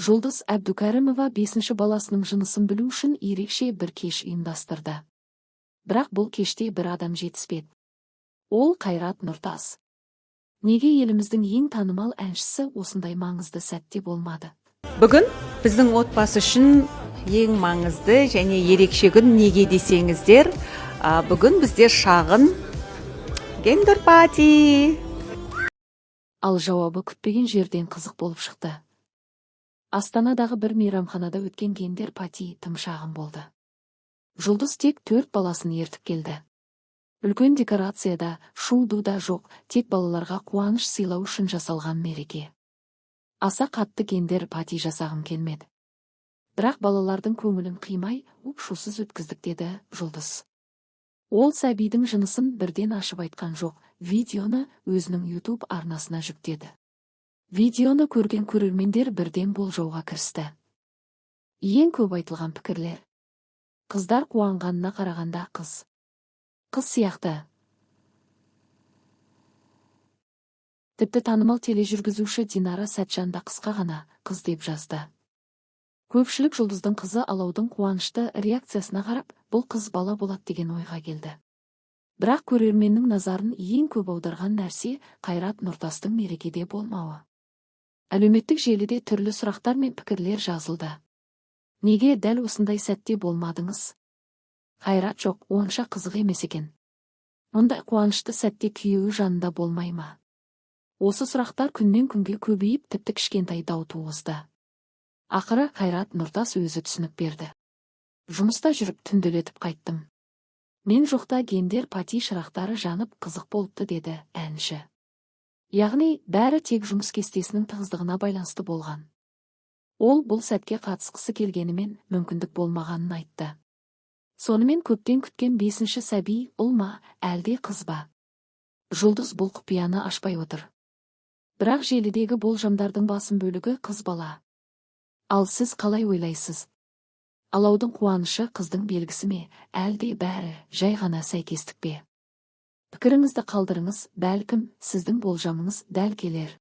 Жұлдыз Әбдукәрімова 5-ші баласының жынысын білу үшін ерекше бір кеш ұйымдастырды. Бірақ бұл кеште бір адам жетіспеді. Ол Қайрат Нұртас. Неге еліміздің ең танымал әншісі осындай маңызды сәтте болмады? Бүгін біздің отбасы үшін ең маңызды және ерекше күн. Неге десеңіздер, бүгін бізде шағын гендер пати. Ал жауабы күтпеген жерден қызық болып шықты. Астанадағы бір мейрамханада өткен гендер пати тым шағын болды. Жұлдыз тек 4 баласын ертіп келді. Үлкен декорацияда, шу-ду да жоқ, тек балаларға қуаныш сыйлау үшін жасалған мереке. Аса қатты гендер пати жасағым келмеді. Бірақ балалардың көңілін қимай, шусыз өткіздік, деді Жұлдыз. Ол сәбидің жынысын бірден ашып айтқан жоқ, видеоны өзінің YouTube арнасына жүктеді. Видеоны көрген көрермендер бірден болжауға кірісті. Ең көп айтылған пікірлер: қыздар қуанғанына қарағанда қыз сияқты. Тіпті танымал тележүргізуші Динара Сәтжан да қысқа ғана қыз деп жазды. Көпшілік Жұлдыздың қызы Алаудың қуанышты реакциясына қарап, бұл қыз бала болады деген ойға келді. Бірақ көрерменнің назарын ең көп аударған нәрсе Қайрат Нұртастың мерекеде болмауы. Әлеуметтік желіде түрлі сұрақтар мен пікірлер жазылды. Неге дәл осындай сәтте болмадыңыз? Қайрат жоқ, онша қызық емес екен. Мұндай қуанышты сәтте күйеуі жанында болмай ма? Осы сұрақтар күннен күнге көбейіп, тіпті кішкентай дау туғызды. Ақыры Қайрат Нұртас өзі түсінік берді. Жұмыста жүріп түнделетіп қайттым. Мен жоқта гендер пати шырақтары жанып қызық болыпты, деді әнші. Яғни, бәрі тек жұмыс кестесінің тығыздығына байланысты болған. Ол бұл сәтке қатысқысы келгенімен мүмкіндік болмағанын айтты. Сонымен көптен күткен 5-ші сәби ұл ма, әлде қыз ба? Жұлдыз бұл құпияны ашпай отыр. Бірақ желідегі болжамдардың басым бөлігі қыз бала. Ал сіз қалай ойлайсыз? Алаудың қуанышы қыздың белгісі ме, әлде бәрі жай ғана сәйкестік пе? Пікіріңізді қалдырыңыз, бәлкім сіздің болжамыңыз дәл келер.